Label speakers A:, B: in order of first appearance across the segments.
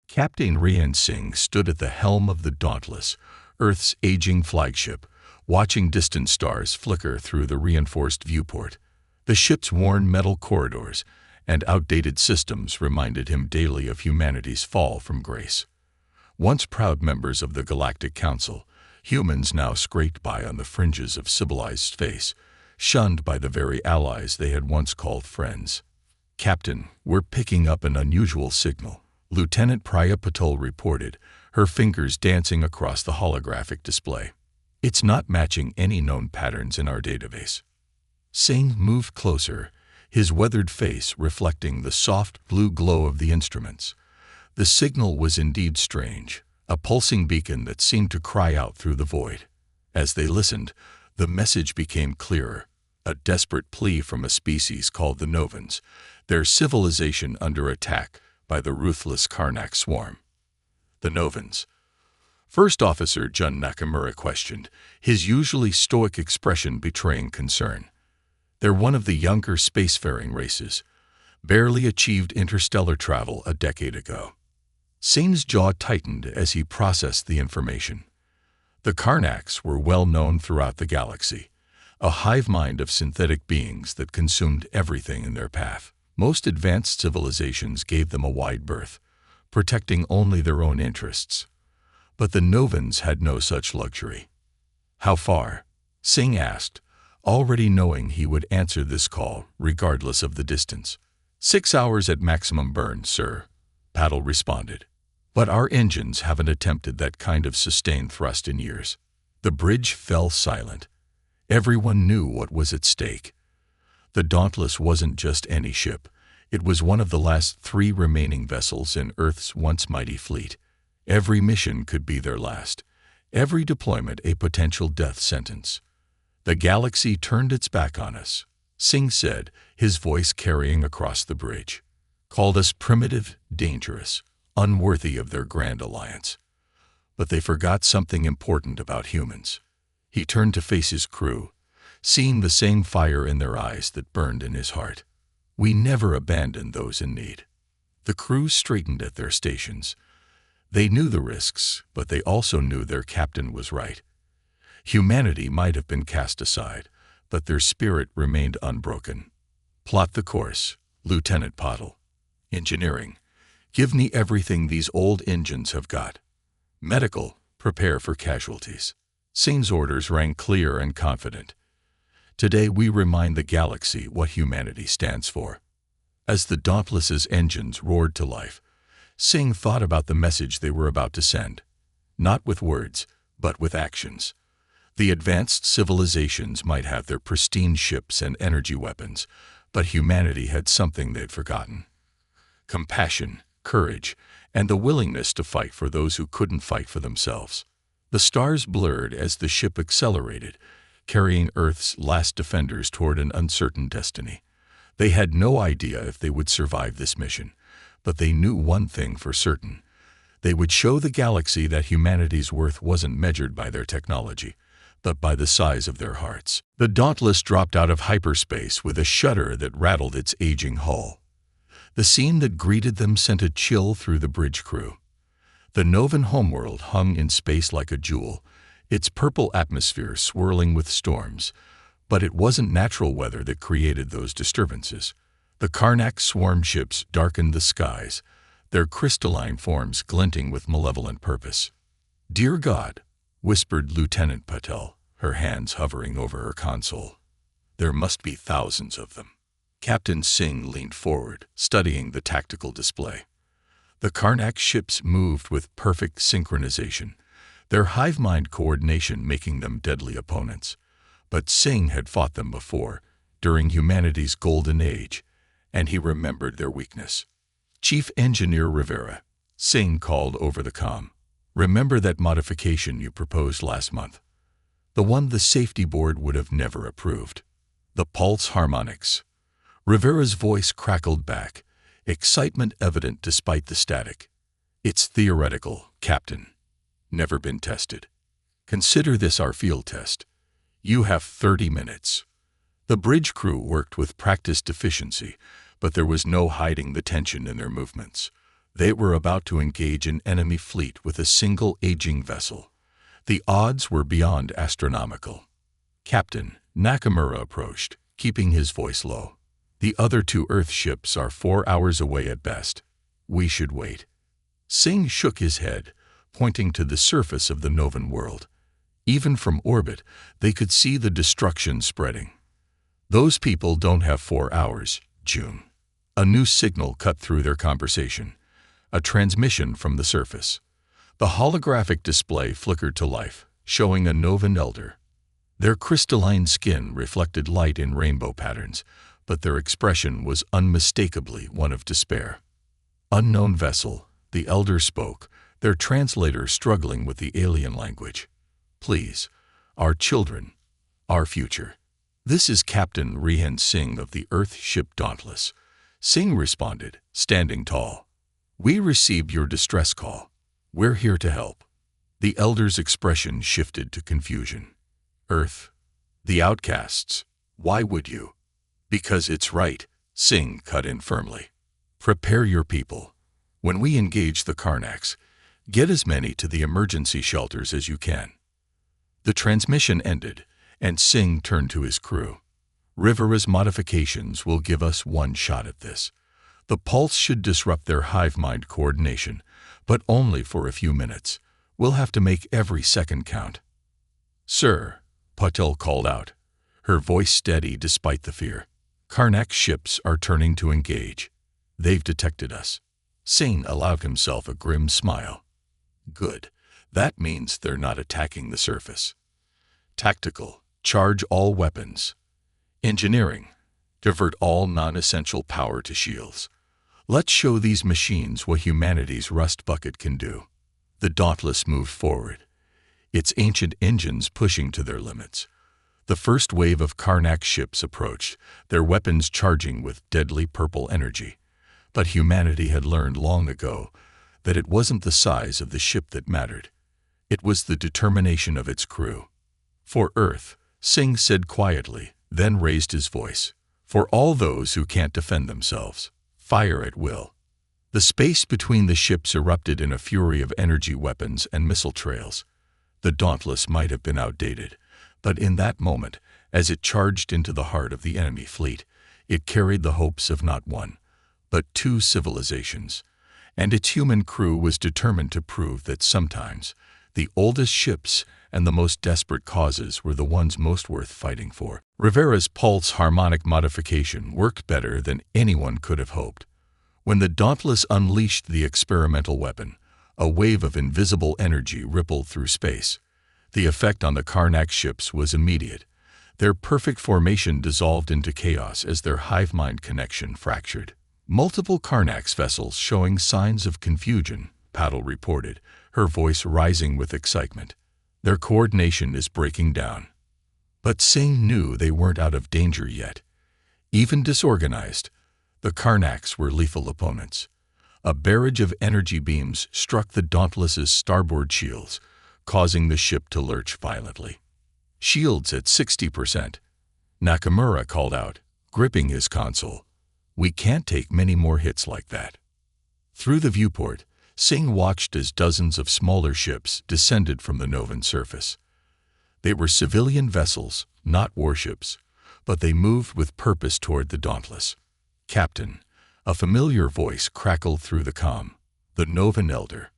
A: Captain Rian Singh stood at the helm of the Dauntless, Earth's aging flagship, watching distant stars flicker through the reinforced viewport. The ship's worn metal corridors and outdated systems reminded him daily of humanity's fall from grace. Once proud members of the Galactic Council, humans now scraped by on the fringes of civilized space, shunned by the very allies they had once called friends. "Captain, we're picking up an unusual signal," Lieutenant Priya Patel reported, her fingers dancing across the holographic display. "It's not matching any known patterns in our database." Singh moved closer, his weathered face reflecting the soft blue glow of the instruments. The signal was indeed strange, a pulsing beacon that seemed to cry out through the void. As they listened, the message became clearer, a desperate plea from a species called the Novans, their civilization under attack by the ruthless Karnak swarm. The Novans. First Officer Jun Nakamura questioned, his usually stoic expression betraying concern. They're one of the younger spacefaring races, barely achieved interstellar travel a decade ago. Singh's jaw tightened as he processed the information. The Karnaks were well known throughout the galaxy, a hive mind of synthetic beings that consumed everything in their path. Most advanced civilizations gave them a wide berth, protecting only their own interests. But the Novans had no such luxury. "How far?" Singh asked, already knowing he would answer this call regardless of the distance. 6 hours at maximum burn, sir," Patel responded. "But our engines haven't attempted that kind of sustained thrust in years." The bridge fell silent. Everyone knew what was at stake. The Dauntless wasn't just any ship. It was one of the last 3 remaining vessels in Earth's once mighty fleet. Every mission could be their last, every deployment a potential death sentence. "The galaxy turned its back on us," Singh said, his voice carrying across the bridge. "Called us primitive, dangerous, unworthy of their grand alliance. But they forgot something important about humans." He turned to face his crew, seeing the same fire in their eyes that burned in his heart. "We never abandoned those in need." The crew straightened at their stations. They knew the risks, but they also knew their captain was right. Humanity might have been cast aside, but their spirit remained unbroken. "Plot the course, Lieutenant Patel. Engineering. Give me everything these old engines have got. Medical. Prepare for casualties." Singh's orders rang clear and confident. "Today we remind the galaxy what humanity stands for." As the Dauntless's engines roared to life, Singh thought about the message they were about to send. Not with words, but with actions. The advanced civilizations might have their pristine ships and energy weapons, but humanity had something they'd forgotten. Compassion, courage, and the willingness to fight for those who couldn't fight for themselves. The stars blurred as the ship accelerated, carrying Earth's last defenders toward an uncertain destiny. They had no idea if they would survive this mission, but they knew one thing for certain. They would show the galaxy that humanity's worth wasn't measured by their technology, but by the size of their hearts. The Dauntless dropped out of hyperspace with a shudder that rattled its aging hull. The scene that greeted them sent a chill through the bridge crew. The Novan homeworld hung in space like a jewel, its purple atmosphere swirling with storms, but it wasn't natural weather that created those disturbances. The Karnak swarm ships darkened the skies, their crystalline forms glinting with malevolent purpose. "Dear God," whispered Lieutenant Patel, her hands hovering over her console. "There must be thousands of them." Captain Singh leaned forward, studying the tactical display. The Karnak ships moved with perfect synchronization, their hive-mind coordination making them deadly opponents. But Singh had fought them before, during humanity's golden age, and he remembered their weakness. "Chief Engineer Rivera," Singh called over the comm. "Remember that modification you proposed last month? The one the safety board would have never approved. The pulse harmonics." Rivera's voice crackled back, excitement evident despite the static. "It's theoretical, Captain. Never been tested. Consider this our field test. You have 30 minutes. The bridge crew worked with practiced efficiency, but there was no hiding the tension in their movements. They were about to engage an enemy fleet with a single aging vessel. The odds were beyond astronomical. Captain Nakamura approached, keeping his voice low. The other two Earth ships are 4 hours away at best. We should wait. Singh shook his head, pointing to the surface of the Novan world. Even from orbit, they could see the destruction spreading. Those people don't have 4 hours, June. A new signal cut through their conversation. A transmission from the surface. The holographic display flickered to life, showing a Novan elder. Their crystalline skin reflected light in rainbow patterns, but their expression was unmistakably one of despair. Unknown vessel, the elder spoke, their translator struggling with the alien language. Please, our children, our future. This is Captain Rehan Singh of the Earth ship Dauntless. Singh responded, standing tall. We received your distress call. We're here to help. The elder's expression shifted to confusion. Earth, the outcasts, why would you? Because it's right, Singh cut in firmly. Prepare your people. When we engage the Karnaks, get as many to the emergency shelters as you can. The transmission ended, and Singh turned to his crew. Rivera's modifications will give us one shot at this. The pulse should disrupt their hive mind coordination, but only for a few minutes. We'll have to make every second count. Sir, Patel called out, her voice steady despite the fear. Karnak ships are turning to engage. They've detected us. Singh allowed himself a grim smile. Good. That means they're not attacking the surface. Tactical. Charge all weapons. Engineering. Divert all non-essential power to shields. Let's show these machines what humanity's rust bucket can do. The Dauntless moved forward, its ancient engines pushing to their limits. The first wave of Karnak ships approached, their weapons charging with deadly purple energy. But humanity had learned long ago that it wasn't the size of the ship that mattered. It was the determination of its crew. For Earth, Singh said quietly, then raised his voice. For all those who can't defend themselves, fire at will. The space between the ships erupted in a fury of energy weapons and missile trails. The Dauntless might have been outdated, but in that moment, as it charged into the heart of the enemy fleet, it carried the hopes of not one, but two civilizations, and its human crew was determined to prove that sometimes the oldest ships and the most desperate causes were the ones most worth fighting for. Rivera's pulse harmonic modification worked better than anyone could have hoped. When the Dauntless unleashed the experimental weapon, a wave of invisible energy rippled through space. The effect on the Karnak ships was immediate. Their perfect formation dissolved into chaos as their hive-mind connection fractured. Multiple Karnak's vessels showing signs of confusion, Paddle reported, her voice rising with excitement. Their coordination is breaking down. But Singh knew they weren't out of danger yet. Even disorganized, the Karnaks were lethal opponents. A barrage of energy beams struck the Dauntless's starboard shields, causing the ship to lurch violently. Shields at 60%. Nakamura called out, gripping his console. We can't take many more hits like that. Through the viewport, Singh watched as dozens of smaller ships descended from the Novan surface. They were civilian vessels, not warships, but they moved with purpose toward the Dauntless. Captain, a familiar voice crackled through the comm. The Novan elder.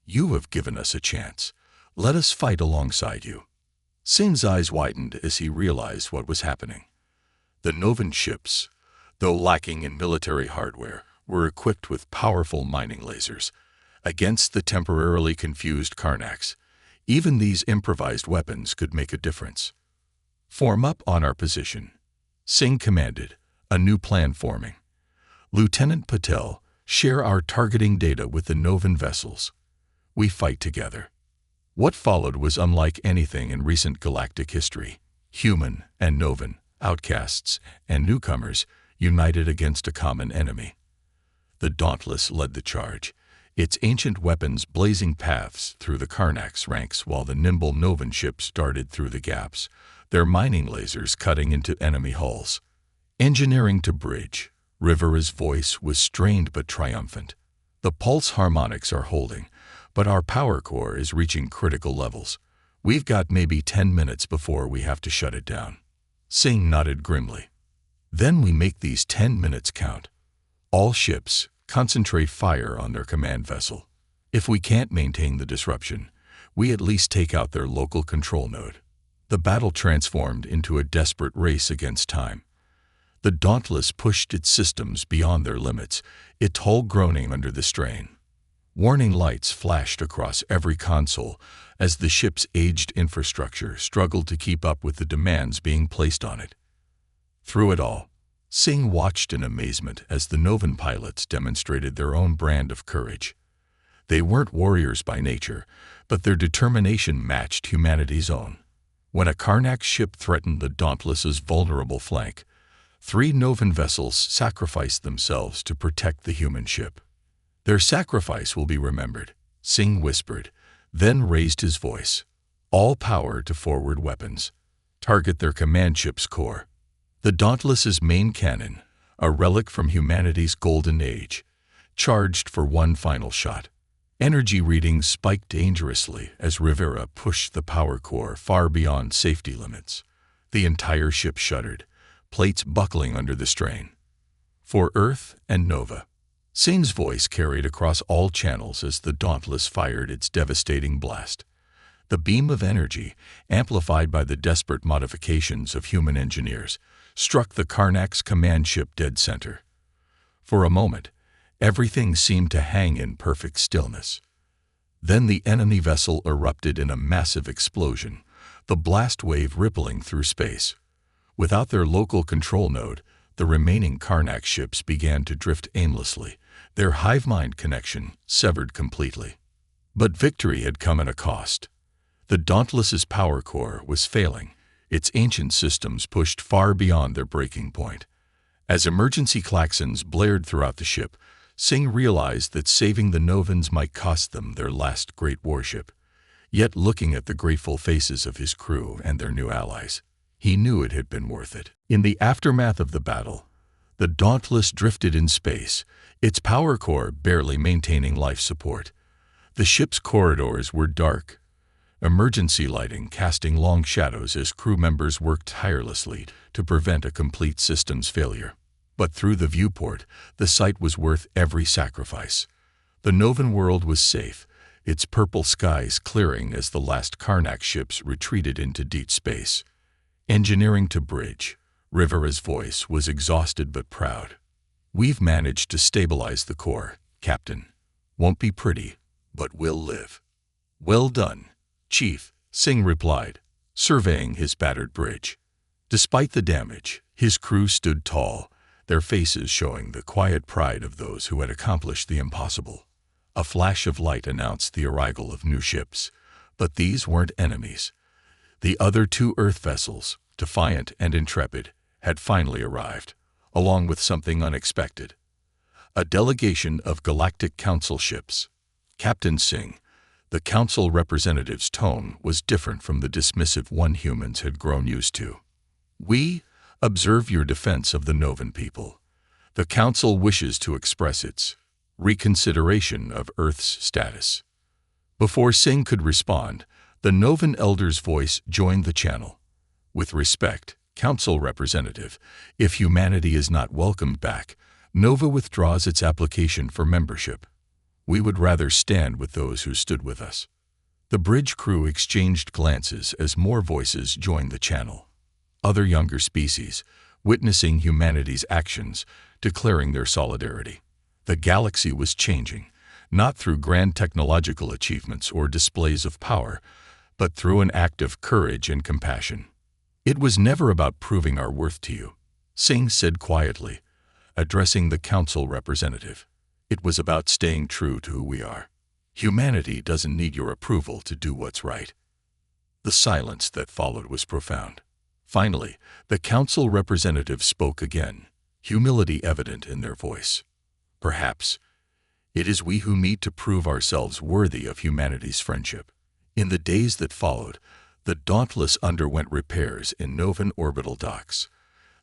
A: You have given us a chance. Let us fight alongside you. Singh's eyes widened as he realized what was happening. The Novan ships, though lacking in military hardware, were equipped with powerful mining lasers. Against the temporarily confused Karnaks, even these improvised weapons could make a difference. Form up on our position, Singh commanded, a new plan forming. Lieutenant Patel, share our targeting data with the Novan vessels. We fight together. What followed was unlike anything in recent galactic history. Human and Novan, outcasts and newcomers, united against a common enemy. The Dauntless led the charge, its ancient weapons blazing paths through the Karnak's ranks while the nimble Novan ships darted through the gaps, their mining lasers cutting into enemy hulls. Engineering to bridge, Rivera's voice was strained but triumphant. The pulse harmonics are holding, but our power core is reaching critical levels. We've got maybe 10 minutes before we have to shut it down. Singh nodded grimly. Then we make these 10 minutes count. All ships concentrate fire on their command vessel. If we can't maintain the disruption, we at least take out their local control node. The battle transformed into a desperate race against time. The Dauntless pushed its systems beyond their limits, its hull groaning under the strain. Warning lights flashed across every console as the ship's aged infrastructure struggled to keep up with the demands being placed on it. Through it all, Singh watched in amazement as the Novan pilots demonstrated their own brand of courage. They weren't warriors by nature, but their determination matched humanity's own. When a Karnak ship threatened the Dauntless's vulnerable flank, 3 Novan vessels sacrificed themselves to protect the human ship. Their sacrifice will be remembered, Singh whispered, then raised his voice. All power to forward weapons. Target their command ship's core. The Dauntless's main cannon, a relic from humanity's golden age, charged for one final shot. Energy readings spiked dangerously as Rivera pushed the power core far beyond safety limits. The entire ship shuddered, plates buckling under the strain. For Earth and Nova. Singh's voice carried across all channels as the Dauntless fired its devastating blast. The beam of energy, amplified by the desperate modifications of human engineers, struck the Karnak's command ship dead center. For a moment, everything seemed to hang in perfect stillness. Then the enemy vessel erupted in a massive explosion, the blast wave rippling through space. Without their local control node, the remaining Karnak ships began to drift aimlessly, their hive-mind connection severed completely. But victory had come at a cost. The Dauntless's power core was failing, its ancient systems pushed far beyond their breaking point. As emergency klaxons blared throughout the ship, Singh realized that saving the Novans might cost them their last great warship. Yet looking at the grateful faces of his crew and their new allies, he knew it had been worth it. In the aftermath of the battle, the Dauntless drifted in space, its power core barely maintaining life support. The ship's corridors were dark, emergency lighting casting long shadows as crew members worked tirelessly to prevent a complete systems failure. But through the viewport, the sight was worth every sacrifice. The Novan world was safe, its purple skies clearing as the last Karnak ships retreated into deep space. Engineering to bridge, Rivera's voice was exhausted but proud. We've managed to stabilize the core, Captain. Won't be pretty, but we'll live. Well done, Chief, Singh replied, surveying his battered bridge. Despite the damage, his crew stood tall, their faces showing the quiet pride of those who had accomplished the impossible. A flash of light announced the arrival of new ships, but these weren't enemies. The other 2 Earth vessels, Defiant and Intrepid, had finally arrived, along with something unexpected. A delegation of Galactic Council ships. Captain Singh, the Council representative's tone was different from the dismissive one humans had grown used to. We observe your defense of the Novan people. The Council wishes to express its reconsideration of Earth's status. Before Singh could respond, the Novan elder's voice joined the channel. With respect, Council representative, if humanity is not welcomed back, Nova withdraws its application for membership. We would rather stand with those who stood with us. The bridge crew exchanged glances as more voices joined the channel. Other younger species, witnessing humanity's actions, declaring their solidarity. The galaxy was changing, not through grand technological achievements or displays of power, but through an act of courage and compassion. It was never about proving our worth to you, Singh said quietly, addressing the Council representative. It was about staying true to who we are. Humanity doesn't need your approval to do what's right. The silence that followed was profound. Finally, the Council representative spoke again, humility evident in their voice. Perhaps it is we who need to prove ourselves worthy of humanity's friendship. In the days that followed, the Dauntless underwent repairs in Novan orbital docks.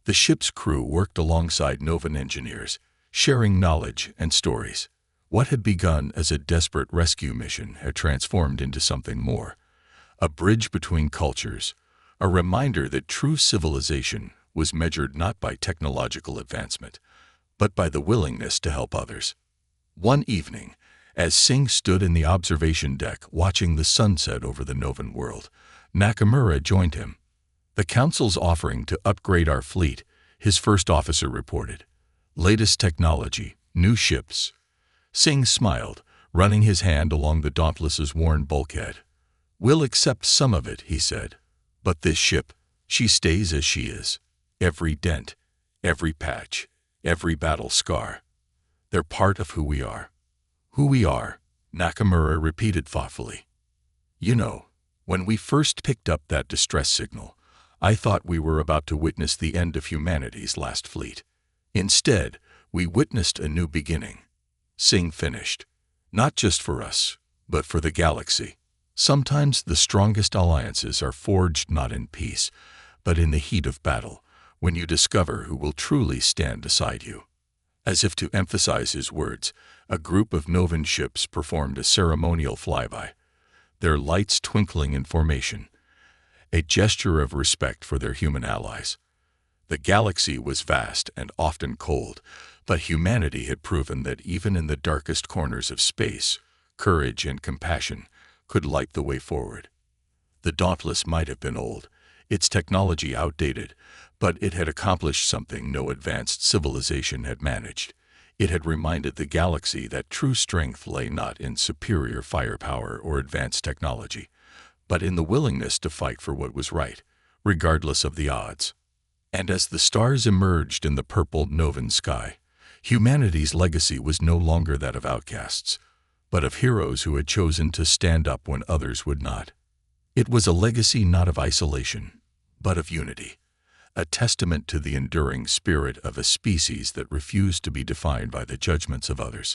A: The ship's crew worked alongside Novan engineers, sharing knowledge and stories. What had begun as a desperate rescue mission had transformed into something more, a bridge between cultures, a reminder that true civilization was measured not by technological advancement, but by the willingness to help others. One evening, as Singh stood in the observation deck watching the sunset over the Novan world, Nakamura joined him. "The Council's offering to upgrade our fleet," his first officer reported. "Latest technology, new ships." Singh smiled, running his hand along the Dauntless's worn bulkhead. "We'll accept some of it," he said. "But this ship, she stays as she is. Every dent, every patch, every battle scar. They're part of who we are." "Who we are," Nakamura repeated thoughtfully. "You know, when we first picked up that distress signal, I thought we were about to witness the end of humanity's last fleet. Instead, we witnessed a new beginning." Singh finished. "Not just for us, but for the galaxy. Sometimes the strongest alliances are forged not in peace, but in the heat of battle, when you discover who will truly stand beside you." As if to emphasize his words, a group of Novan ships performed a ceremonial flyby, their lights twinkling in formation, a gesture of respect for their human allies. The galaxy was vast and often cold, but humanity had proven that even in the darkest corners of space, courage and compassion could light the way forward. The Dauntless might have been old, its technology outdated, but it had accomplished something no advanced civilization had managed. It had reminded the galaxy that true strength lay not in superior firepower or advanced technology, but in the willingness to fight for what was right, regardless of the odds. And as the stars emerged in the purple Novan sky, humanity's legacy was no longer that of outcasts, but of heroes who had chosen to stand up when others would not. It was a legacy not of isolation, but of unity, a testament to the enduring spirit of a species that refused to be defined by the judgments of others.